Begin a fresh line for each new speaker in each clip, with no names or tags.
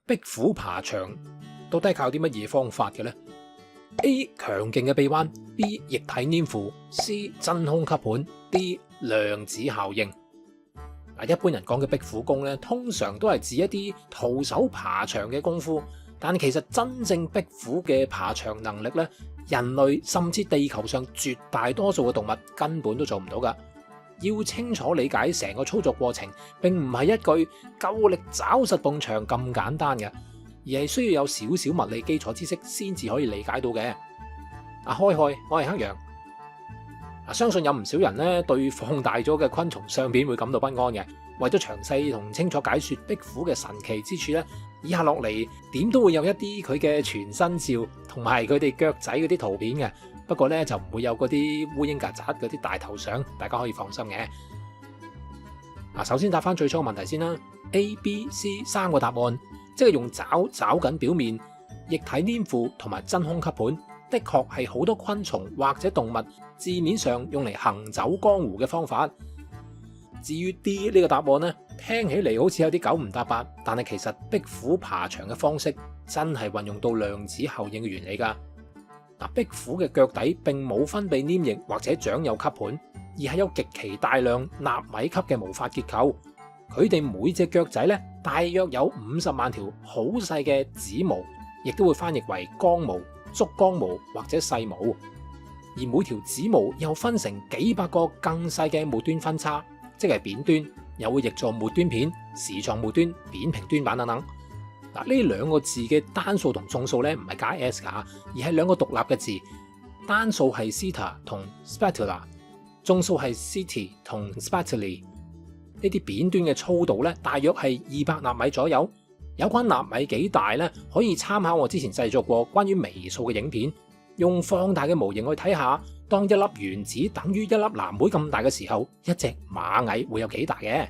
壁虎爬牆到底靠啲乜嘢方法嘅呢？ A. 強勁嘅臂彎， B. 液體黏附， C. 真空吸盤， D. 量子效應。一般人講嘅壁虎功咧，通常都係指一啲徒手爬牆嘅功夫，但其實真正壁虎嘅爬牆能力咧，人類甚至地球上絕大多數嘅動物根本都做唔到噶。要清楚理解成個操作過程，並唔係一句夠力抓實埲牆咁簡單嘅，而係需要有少少物理基礎知識先至可以理解到嘅。開，我係黑羊。相信有唔少人咧對放大咗嘅昆蟲相片會感到不安嘅。為咗詳細同清楚解說壁虎嘅神奇之處咧，以下落嚟點都會有一啲佢嘅全身照同埋佢哋腳仔嗰啲圖片嘅。不過咧就唔會有嗰啲烏蠅曱甴嗰啲大頭相，大家可以放心嘅。首先答翻最初嘅問題先啦。A、B、C 三個答案，即係用爪緊表面、液體黏附同埋真空吸盤，的確係好多昆蟲或者動物字面上用嚟行走江湖嘅方法。至於 D 呢個答案呢，聽起嚟好似有啲九唔搭八，但係其實壁虎爬牆嘅方式真係運用到量子效應嘅原理㗎。壁虎嘅腳底並冇分泌黏液或者長有吸盤，而係有極其大量納米級嘅毛髮結構。佢哋每隻腳仔咧，大約有50萬條好細嘅指毛，亦都會翻譯為剛毛、足剛毛或者細毛。而每條指毛又分成幾百個更細嘅末端分叉，即係扁端，又會譯作末端片、視狀末端、扁平端板等等。呢兩個字嘅單數同眾數咧唔係加 s 噶，而係兩個獨立嘅字，單數係 Sita 同 Spatula， 眾數係 City 同 Spatuli。呢啲扁端嘅粗度咧，大約係200納米左右。有關納米幾大咧，可以參考我之前製作過關於微數嘅影片，用放大嘅模型去睇下，當一粒原子等於一粒藍莓咁大嘅時候，一隻螞蟻會有幾大嘅？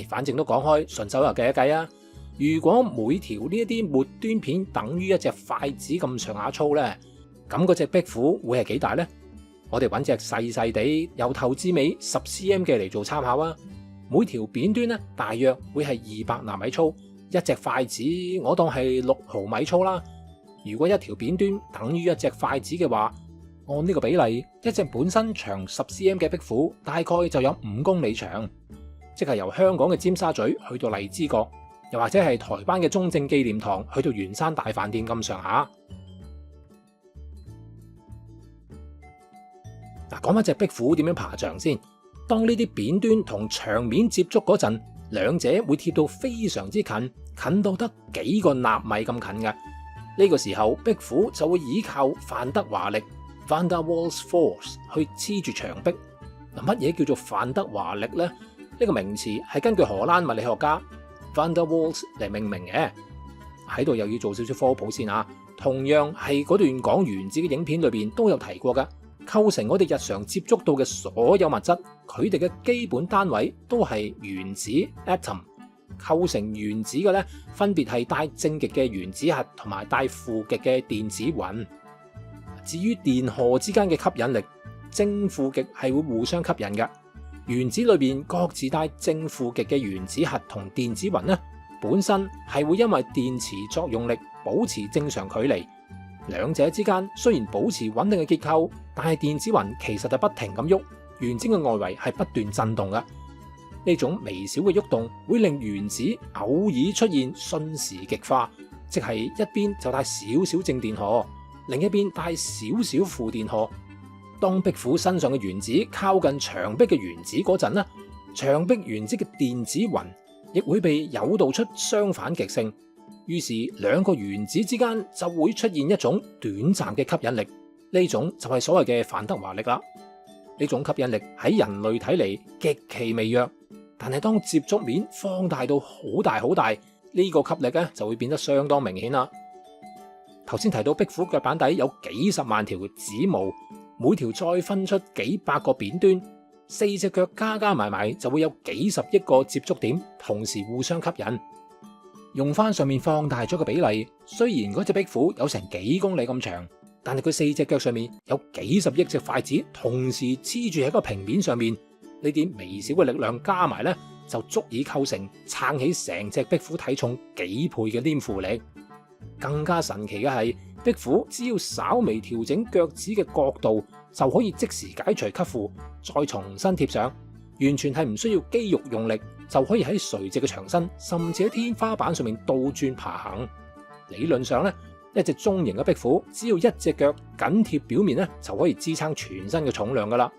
反正都講開，順手又計一計啊！如果每條呢一啲末端片等於一隻筷子咁上下粗咧，咁嗰隻壁虎會係幾大呢？我哋揾隻細細地由頭至尾10 cm 嘅嚟做參考啊！每條扁端咧大約會係200納米粗，一隻筷子我當係6毫米粗啦。如果一條扁端等於一隻筷子嘅話，按呢個比例，一隻本身長10 cm 嘅壁虎大概就有5公里長，即係由香港嘅尖沙咀去到荔枝角，又或者係台灣嘅中正紀念堂去到圓山大飯店咁上下。講翻隻壁虎點樣爬牆先。當呢啲扁端同牆面接觸嗰陣，兩者會貼到非常之近，近到得幾個納米咁近嘅。呢個時候，壁虎就會依靠范德華力 （Van der Waals Force） 去黐住牆壁。乜嘢叫做范德華力呢？呢個名詞係根據荷蘭物理學家 Van der Waals 嚟命名嘅。喺度又要做少少科普先啊。同樣係嗰段講原子嘅影片裏邊都有提過嘅。構成我哋日常接觸到嘅所有物質，佢哋嘅基本單位都係原子 atom。構成原子嘅咧，分別係帶正極嘅原子核同埋帶負極嘅電子雲。至於電荷之間嘅吸引力，正負極係會互相吸引嘅。原子裏邊各自帶正負極嘅原子核同電子雲呢，本身係會因為電磁作用力保持正常距離。兩者之間雖然保持穩定嘅結構，但係電子雲其實係不停咁喐，原子嘅外圍係不斷震動嘅。呢種微小嘅喐動會令原子偶爾出現瞬時極化，即係一邊就帶少少正電荷，另一邊帶少少負電荷。當壁虎身上嘅原子靠近牆壁嘅原子嗰陣呢，牆壁原子嘅電子雲亦會被誘導出相反極性。於是兩個原子之間就會出現一種短暫嘅吸引力，呢種就係所謂嘅范德華力啦。呢種吸引力喺人類睇嚟極其微弱，但係當接觸面放大到好大好大，呢個吸力咧就會變得相當明顯啦。頭先提到壁虎腳板底有幾十萬條指毛，每條再分出幾百個扁端，4隻腳加埋就會有幾十億個接觸點，同時互相吸引。用翻上面放大咗個比例，雖然嗰隻壁虎有成幾公里咁長，但係佢4隻腳上面有幾十億隻筷子同時黐住喺個平面上面，呢啲微小嘅力量加埋呢，就足以構成撐起成隻壁虎體重幾倍嘅黏附力。更加神奇嘅係，壁虎只要稍微調整腳趾嘅角度，就可以即時解除吸附，再重新貼上，完全係唔需要肌肉用力，就可以喺垂直嘅牆身，甚至喺天花板上面倒轉爬行。理論上咧，一隻中型嘅壁虎，只要一隻腳緊貼表面咧，就可以支撐全身嘅重量噶啦。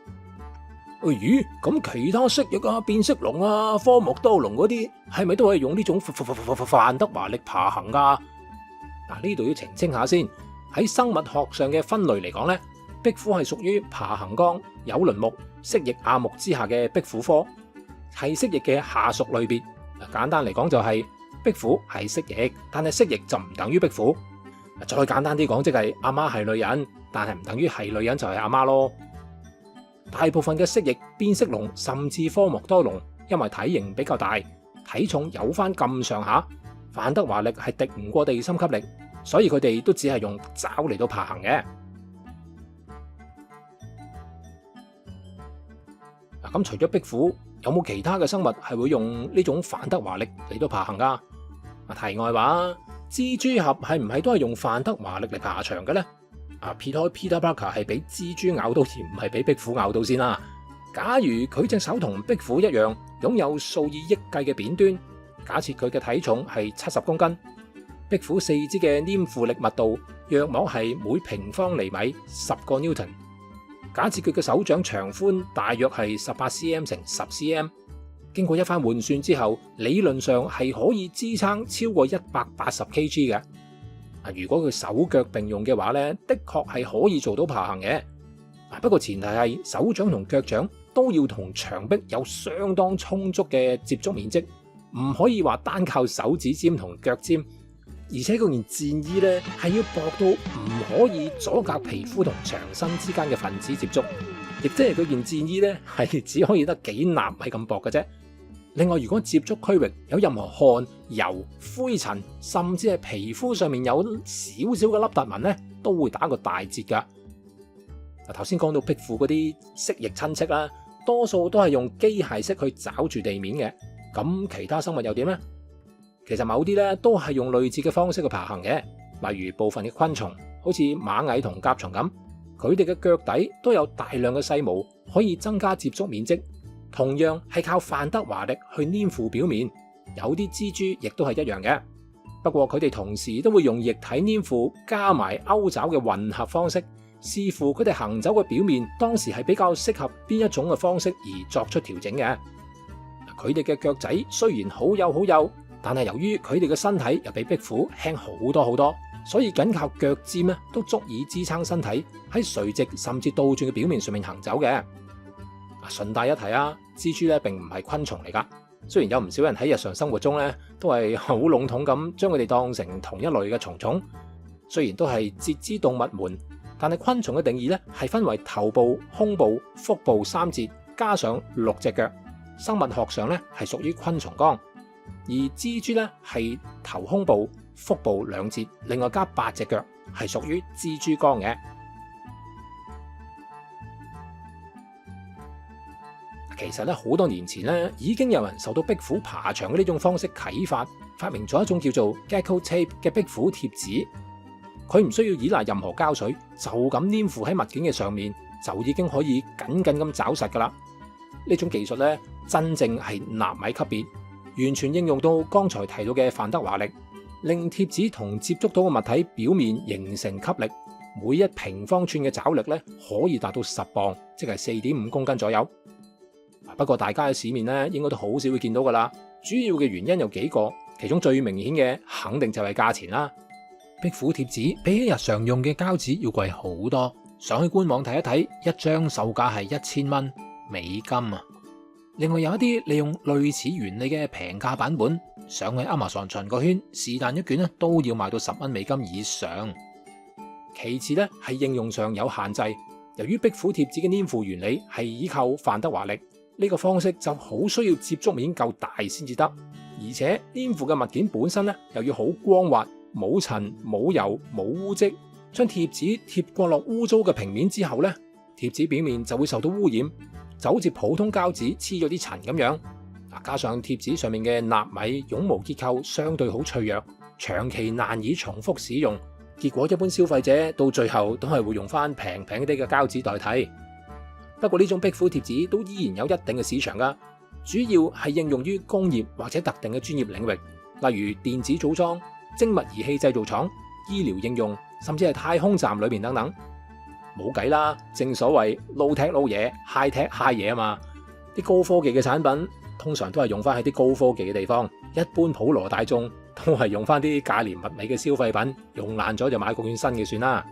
咦？咁其他蜥蜴啊、變色龍啊、科莫多龍嗰啲，係咪都可以用呢種范德華力爬行噶？嗱，呢度要澄清下先。喺生物學上嘅分類嚟講咧，壁虎係屬於爬行綱有鱗目蜥蜴亞目之下嘅壁虎科，係蜥蜴嘅下屬類別。簡單嚟講就係壁虎係蜥蜴，但係蜥蜴就唔等於壁虎。再簡單啲講，即係阿媽係女人，但係唔等於係女人就係阿媽咯。大部分嘅蜥蜴、變色龍甚至科莫多龍，因為體型比較大，體重有翻咁上下，范德華力係敵唔過地心吸力，所以佢哋都只係用爪嚟到爬行嘅。咁除咗壁虎，有冇其他嘅生物係會用呢種范德華力嚟到爬行噶？題外話，蜘蛛俠係唔係都係用范德華力嚟爬牆嘅呢？撇開 Peter Parker 係俾蜘蛛咬到而唔係俾壁虎咬到先啦。假如佢隻手同壁虎一樣，擁有數以億計嘅扁端，假設佢嘅體重係70公斤，壁虎四肢嘅黏附力密度約莫係每平方厘米10個 Newton。假設佢嘅手掌長寬大約係18 cm 乘10 cm， 經過一番換算之後，理論上係可以支撐超過180 kg 嘅。如果佢手腳並用嘅話咧，的確係可以做到爬行嘅。不過前提係手掌同腳掌都要同牆壁有相當充足嘅接觸面積，唔可以話單靠手指尖同腳尖。而且嗰件戰衣咧係要薄到唔可以阻隔皮膚同牆身之間嘅分子接觸，亦即係嗰件戰衣咧係只可以得幾納米咁薄嘅啫。另外，如果接觸區域有任何汗、油、灰塵，甚至係皮膚上面有少少嘅凹凸紋咧，都會打個大折噶。頭先講到壁虎嗰啲蜥蜴親戚啦，多數都係用機械式去抓住地面嘅。咁其他生物又點呢？其實某啲咧都係用類似嘅方式去爬行嘅，例如部分嘅昆蟲，好似螞蟻同甲蟲咁，佢哋嘅腳底都有大量嘅細毛，可以增加接觸面積。同樣係靠范德華力去黏附表面，有啲蜘蛛亦都係一樣嘅。不過佢哋同時都會用液體黏附加埋勾爪嘅混合方式，視乎佢哋行走嘅表面當時係比較適合邊一種嘅方式而作出調整嘅。佢哋嘅腳仔雖然好幼，但係由於佢哋嘅身體又比壁虎輕好多，所以僅靠腳尖咧都足以支撐身體喺垂直甚至倒轉嘅表面上面行走嘅。順帶一提啊，蜘蛛咧並唔係昆蟲嚟噶，雖然有唔少人喺日常生活中咧都係好籠統咁將佢哋當成同一類嘅蟲蟲。雖然都係節肢動物門，但係昆蟲嘅定義咧係分為頭部、胸部、腹部3節，加上6隻腳。生物學上咧係屬於昆蟲綱，而蜘蛛咧係頭、胸部、腹部2節，另外加8隻腳，係屬於蜘蛛綱嘅。其實咧好多年前咧已經有人受到壁虎爬牆嘅呢種方式啟發，發明咗一種叫做 Gecko Tape 嘅壁虎貼紙。佢唔需要依賴任何膠水，就咁黏附喺物件嘅上面，就已經可以緊緊咁抓實噶啦。呢種技術咧真正係納米級別，完全應用到剛才提到嘅范德華力，令貼紙同接觸到嘅物體表面形成吸力，每1平方寸嘅抓力咧可以達到10磅，即係4.5公斤左右。不過大家喺市面咧應該都好少會見到噶啦，主要嘅原因有幾個，其中最明顯嘅肯定就係價錢啦。壁虎貼紙比起日常用嘅膠紙要貴好多，上去官網睇一睇，一張售價係1000蚊美金啊！另外有一啲利用類似原理嘅平價版本，上去 Amazon 巡個圈，是但一卷咧都要賣到10蚊美金以上。其次咧係應用上有限制，由於壁虎貼紙嘅黏附原理係依靠范德華力，呢個方式就好需要接觸面夠大先至得，而且黏附嘅物件本身咧又要好光滑，冇塵冇油冇污漬。將貼紙貼過落污糟嘅平面之後咧，貼紙表面就會受到污染，就好似普通膠紙黐咗啲塵咁樣。加上貼紙上面嘅納米絨毛結構相對好脆弱，長期難以重複使用，結果一般消費者到最後都係會用翻平啲嘅膠紙代替。不過呢種壁虎貼紙都依然有一定嘅市場㗎，主要係應用於工業或者特定嘅專業領域，例如電子組裝、精密儀器製造廠、醫療應用，甚至係太空站裏面等等。冇計啦，正所謂 low tech low 嘢，high tech high 嘢啊嘛。啲高科技嘅產品通常都係用翻喺啲高科技嘅地方，一般普羅大眾都係用翻啲價廉物美嘅消費品，用爛咗就買個件新嘅算啦。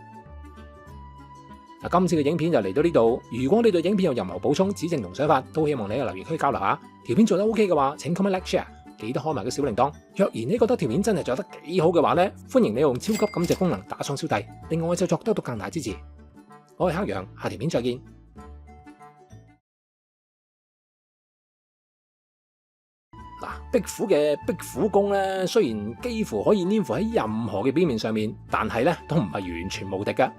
今次嘅影片就嚟到呢度。如果你對影片有任何補充、指正同想法，都希望你喺留言區交流下。條片做得 OK 嘅話，請 comment like share，記得開埋個小鈴鐺。若然你覺得條片真係做得幾好嘅話呢，歡迎你用超級感謝功能打賞小弟，令我嘅製作得到更大支持。我係黑羊，下條片再見。壁虎嘅壁虎功咧，雖然幾乎可以黏附喺任何嘅表面上面，但係咧都唔係完全無敵嘅。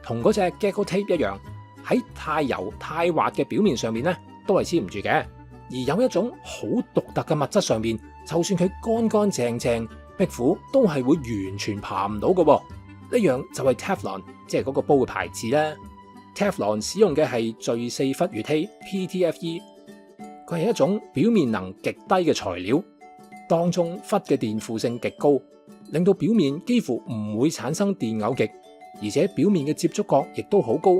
同嗰隻 Gecko Tape 一樣，喺太油太滑嘅表面上面咧，都係黐唔住嘅。而有一種好獨特嘅物質上面，就算佢乾乾淨淨，壁虎都係會完全爬唔到嘅。呢樣就係 Teflon， 即係嗰個煲嘅牌子啦。Teflon 使用嘅係聚四氟乙烯 PTFE， 佢係一種表面能極低嘅材料，當中氟嘅電負性極高，令到表面幾乎唔會產生電偶極，而且表面嘅接觸角亦都好高。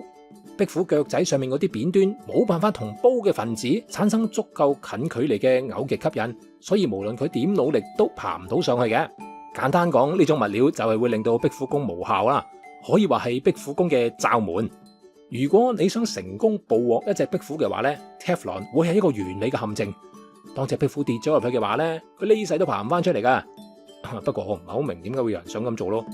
壁虎腳仔上面嗰啲扁端冇辦法同煲嘅分子產生足夠近距離嘅偶極吸引，所以無論佢點努力都爬唔到上去嘅。簡單講，呢種物料就係會令到壁虎功無效啦，可以話係壁虎功嘅罩門。如果你想成功捕獲一隻壁虎嘅話呢， Teflon 會係一個完美嘅陷阱。當隻壁虎跌咗入去嘅話呢，佢呢世都爬唔翻出嚟噶。不過我唔係好明點解會有人想咁做咯。